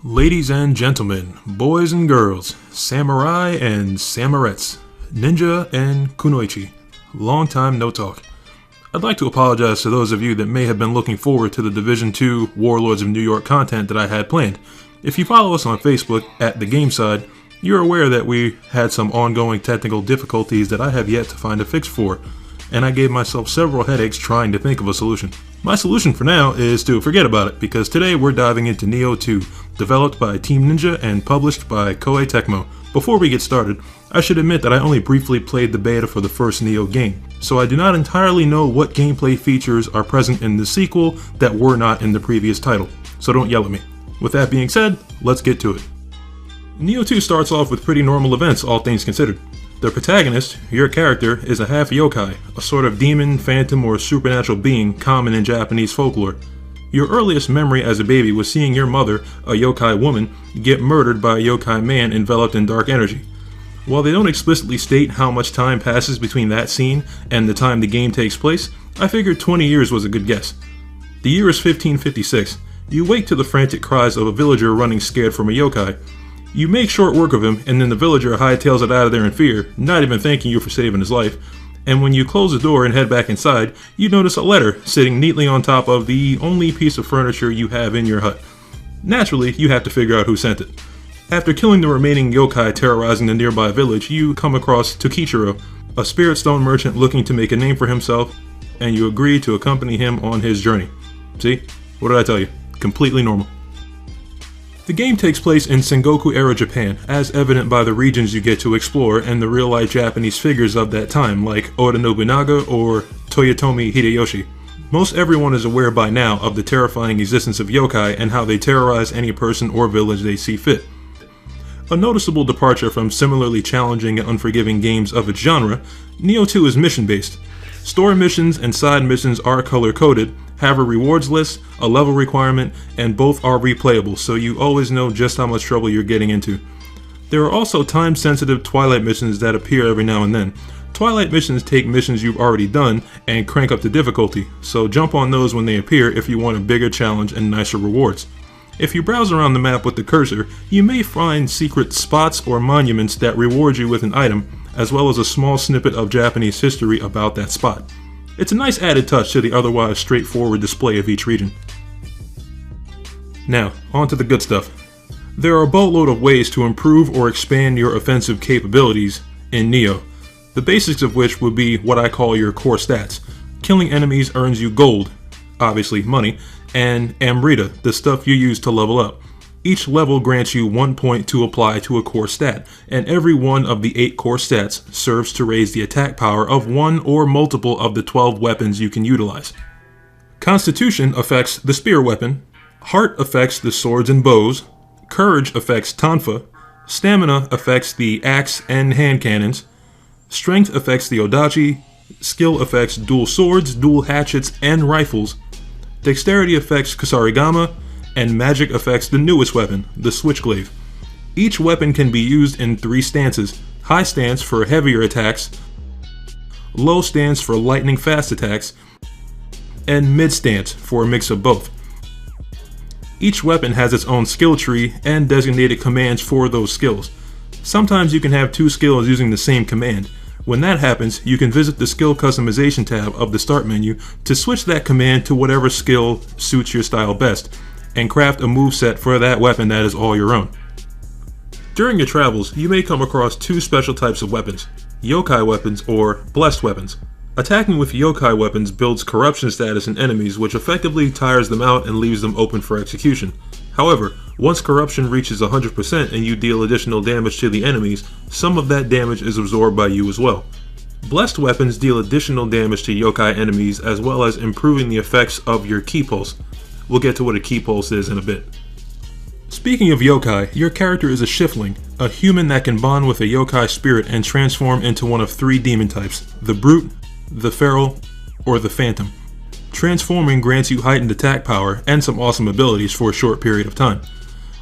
Ladies and gentlemen, boys and girls, samurai and samurettes, ninja and kunoichi, long time no talk. I'd like to apologize to those of you that may have been looking forward to the Division 2 Warlords of New York content that I had planned. If you follow us on Facebook at The Game Side, you're aware that we had some ongoing technical difficulties that I have yet to find a fix for, and I gave myself several headaches trying to think of a solution. My solution for now is to forget about it, because today we're diving into Nioh 2, developed by Team Ninja and published by Koei Tecmo. Before we get started, I should admit that I only briefly played the beta for the first Nioh game, so I do not entirely know what gameplay features are present in the sequel that were not in the previous title, so don't yell at me. With that being said, let's get to it. Nioh 2 starts off with pretty normal events, all things considered. The protagonist, your character, is a half yokai, a sort of demon, phantom, or supernatural being common in Japanese folklore. Your earliest memory as a baby was seeing your mother, a yokai woman, get murdered by a yokai man enveloped in dark energy. While they don't explicitly state how much time passes between that scene and the time the game takes place, I figured 20 years was a good guess. The year is 1556. You wake to the frantic cries of a villager running scared from a yokai. You make short work of him, and then the villager hightails it out of there in fear, not even thanking you for saving his life. And when you close the door and head back inside, you notice a letter sitting neatly on top of the only piece of furniture you have in your hut. Naturally, you have to figure out who sent it. After killing the remaining yokai terrorizing the nearby village, you come across Tokichiro, a spirit stone merchant looking to make a name for himself, and you agree to accompany him on his journey. See? What did I tell you? Completely normal. The game takes place in Sengoku-era Japan, as evident by the regions you get to explore and the real-life Japanese figures of that time, like Oda Nobunaga or Toyotomi Hideyoshi. Most everyone is aware by now of the terrifying existence of yokai and how they terrorize any person or village they see fit. A noticeable departure from similarly challenging and unforgiving games of its genre, Nioh 2 is mission-based. Story missions and side missions are color-coded, have a rewards list, a level requirement, and both are replayable, so you always know just how much trouble you're getting into. There are also time-sensitive Twilight missions that appear every now and then. Twilight missions take missions you've already done and crank up the difficulty, so jump on those when they appear if you want a bigger challenge and nicer rewards. If you browse around the map with the cursor, you may find secret spots or monuments that reward you with an item, as well as a small snippet of Japanese history about that spot. It's a nice added touch to the otherwise straightforward display of each region. Now, on to the good stuff. There are a boatload of ways to improve or expand your offensive capabilities in Nioh, the basics of which would be what I call your core stats. Killing enemies earns you gold, obviously money, and Amrita, the stuff you use to level up. Each level grants you 1 point to apply to a core stat, and every one of the 8 core stats serves to raise the attack power of one or multiple of the 12 weapons you can utilize. Constitution affects the spear weapon, Heart affects the swords and bows, Courage affects Tonfa, Stamina affects the axe and hand cannons, Strength affects the Odachi, Skill affects dual swords, dual hatchets, and rifles, Dexterity affects Kusarigama, and Magic affects the newest weapon, the Switchglaive. Each weapon can be used in 3 stances: high stance for heavier attacks, low stance for lightning fast attacks, and mid stance for a mix of both. Each weapon has its own skill tree and designated commands for those skills. Sometimes you can have 2 skills using the same command. When that happens, you can visit the skill customization tab of the start menu to switch that command to whatever skill suits your style best, and craft a moveset for that weapon that is all your own. During your travels, you may come across 2 special types of weapons: yokai weapons or blessed weapons. Attacking with yokai weapons builds corruption status in enemies, which effectively tires them out and leaves them open for execution. However, once corruption reaches 100% and you deal additional damage to the enemies, some of that damage is absorbed by you as well. Blessed weapons deal additional damage to yokai enemies, as well as improving the effects of your ki pulse. We'll get to what a ki pulse is in a bit. Speaking of yokai, your character is a Shiftling, a human that can bond with a yokai spirit and transform into one of 3 demon types: the Brute, the Feral, or the Phantom. Transforming grants you heightened attack power and some awesome abilities for a short period of time.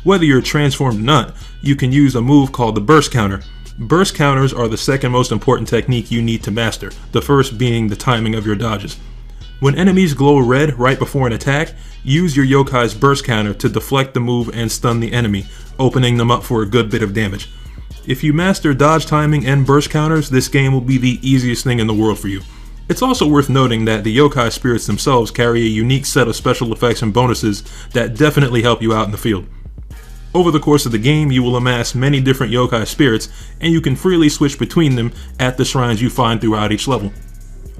Whether you're transformed or not, you can use a move called the Burst Counter. Burst counters are the second most important technique you need to master, the first being the timing of your dodges. When enemies glow red right before an attack, use your yokai's burst counter to deflect the move and stun the enemy, opening them up for a good bit of damage. If you master dodge timing and burst counters, this game will be the easiest thing in the world for you. It's also worth noting that the yokai spirits themselves carry a unique set of special effects and bonuses that definitely help you out in the field. Over the course of the game, you will amass many different yokai spirits, and you can freely switch between them at the shrines you find throughout each level.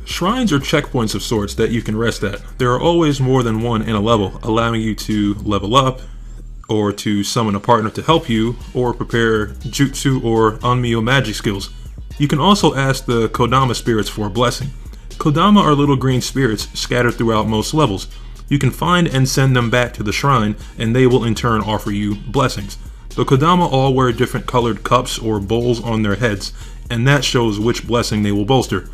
Shrines are checkpoints of sorts that you can rest at. There are always more than one in a level, allowing you to level up, or to summon a partner to help you, or prepare jutsu or Nioh magic skills. You can also ask the Kodama spirits for a blessing. Kodama are little green spirits scattered throughout most levels. You can find and send them back to the shrine, and they will in turn offer you blessings. The Kodama all wear different colored cups or bowls on their heads, and that shows which blessing they will bolster.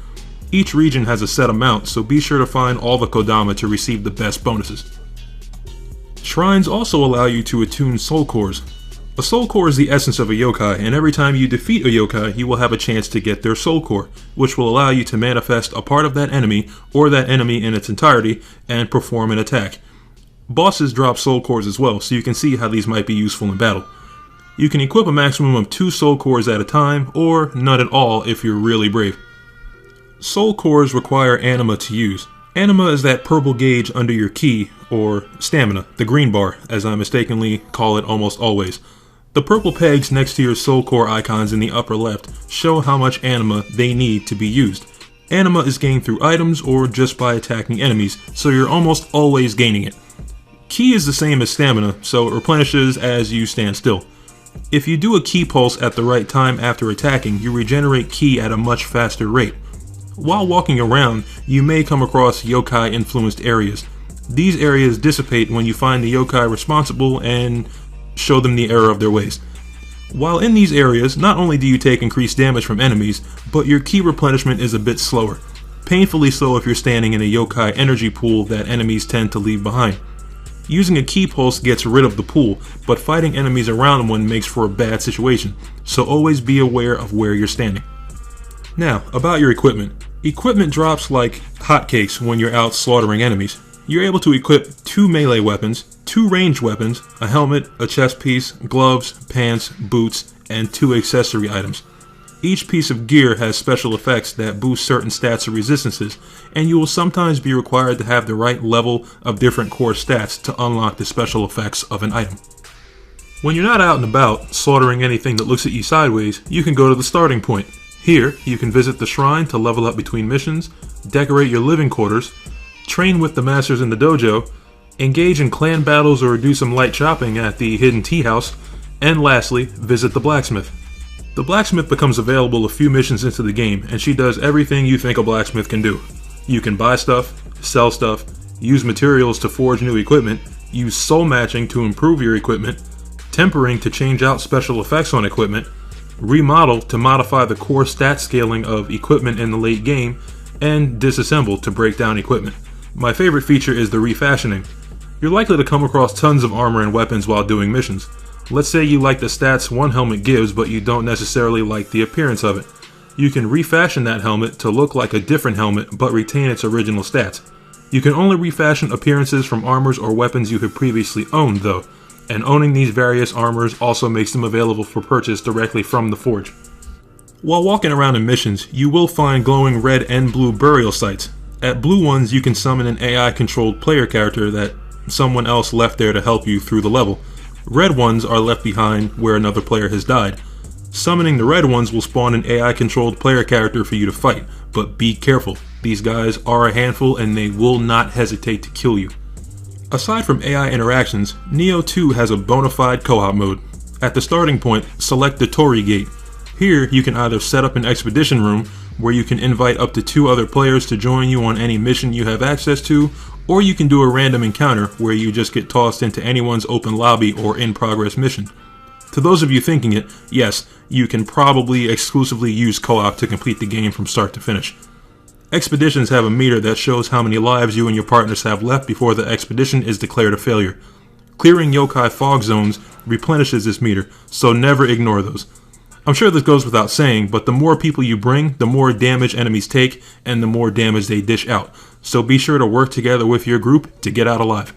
Each region has a set amount, so be sure to find all the Kodama to receive the best bonuses. Shrines also allow you to attune soul cores. A soul core is the essence of a yokai, and every time you defeat a yokai, you will have a chance to get their soul core, which will allow you to manifest a part of that enemy, or that enemy in its entirety, and perform an attack. Bosses drop soul cores as well, so you can see how these might be useful in battle. You can equip a maximum of 2 soul cores at a time, or none at all if you're really brave. Soul cores require anima to use. Anima is that purple gauge under your ki, or stamina, the green bar, as I mistakenly call it almost always. The purple pegs next to your soul core icons in the upper left show how much anima they need to be used. Anima is gained through items or just by attacking enemies, so you're almost always gaining it. Ki is the same as stamina, so it replenishes as you stand still. If you do a ki pulse at the right time after attacking, you regenerate ki at a much faster rate. While walking around, you may come across yokai-influenced areas. These areas dissipate when you find the yokai responsible and show them the error of their ways. While in these areas, not only do you take increased damage from enemies, but your ki replenishment is a bit slower. Painfully so if you're standing in a yokai energy pool that enemies tend to leave behind. Using a ki pulse gets rid of the pool, but fighting enemies around one makes for a bad situation, so always be aware of where you're standing. Now, about your equipment. Equipment drops like hotcakes when you're out slaughtering enemies. You're able to equip 2 melee weapons, 2 ranged weapons, a helmet, a chest piece, gloves, pants, boots, and 2 accessory items. Each piece of gear has special effects that boost certain stats or resistances, and you will sometimes be required to have the right level of different core stats to unlock the special effects of an item. When you're not out and about, slaughtering anything that looks at you sideways, you can go to the starting point. Here, you can visit the shrine to level up between missions, decorate your living quarters, train with the masters in the dojo, engage in clan battles or do some light shopping at the hidden tea house, and lastly, visit the blacksmith. The blacksmith becomes available a few missions into the game, and she does everything you think a blacksmith can do. You can buy stuff, sell stuff, use materials to forge new equipment, use soul matching to improve your equipment, tempering to change out special effects on equipment, remodel to modify the core stat scaling of equipment in the late game, and disassemble to break down equipment. My favorite feature is the refashioning. You're likely to come across tons of armor and weapons while doing missions. Let's say you like the stats one helmet gives, but you don't necessarily like the appearance of it. You can refashion that helmet to look like a different helmet, but retain its original stats. You can only refashion appearances from armors or weapons you have previously owned, though, and owning these various armors also makes them available for purchase directly from the forge. While walking around in missions, you will find glowing red and blue burial sites. At blue ones, you can summon an AI-controlled player character that someone else left there to help you through the level. Red ones are left behind where another player has died. Summoning the red ones will spawn an AI-controlled player character for you to fight, but be careful. These guys are a handful and they will not hesitate to kill you. Aside from AI interactions, Nioh 2 has a bona fide co-op mode. At the starting point, select the Tori Gate. Here, you can either set up an expedition room, where you can invite up to 2 other players to join you on any mission you have access to, or you can do a random encounter where you just get tossed into anyone's open lobby or in-progress mission. To those of you thinking it, yes, you can probably exclusively use co-op to complete the game from start to finish. Expeditions have a meter that shows how many lives you and your partners have left before the expedition is declared a failure. Clearing yokai fog zones replenishes this meter, so never ignore those. I'm sure this goes without saying, but the more people you bring, the more damage enemies take, and the more damage they dish out. so be sure to work together with your group to get out alive.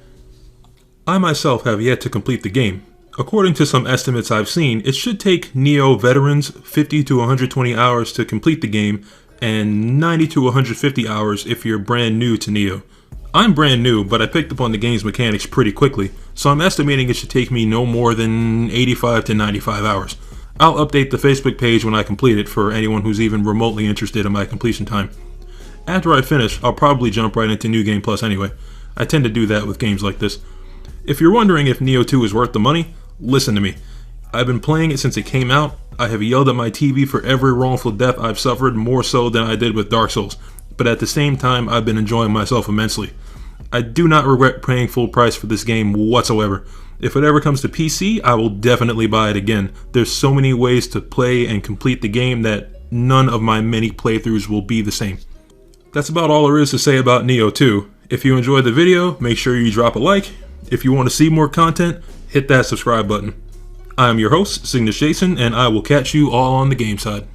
I myself have yet to complete the game. According to some estimates I've seen, it should take Nioh veterans 50 to 120 hours to complete the game, and 90 to 150 hours if you're brand new to Nioh. I'm brand new, but I picked up on the game's mechanics pretty quickly, so I'm estimating it should take me no more than 85 to 95 hours. I'll update the Facebook page when I complete it for anyone who's even remotely interested in my completion time. After I finish, I'll probably jump right into New Game Plus anyway. I tend to do that with games like this. If you're wondering if Nioh 2 is worth the money, listen to me. I've been playing it since it came out. I have yelled at my TV for every wrongful death I've suffered, more so than I did with Dark Souls, but at the same time I've been enjoying myself immensely. I do not regret paying full price for this game whatsoever. If it ever comes to PC, I will definitely buy it again. There's so many ways to play and complete the game that none of my many playthroughs will be the same. That's about all there is to say about Nioh 2. If you enjoyed the video, make sure you drop a like. If you want to see more content, hit that subscribe button. I am your host, Cygnus Jason, and I will catch you all on the game side.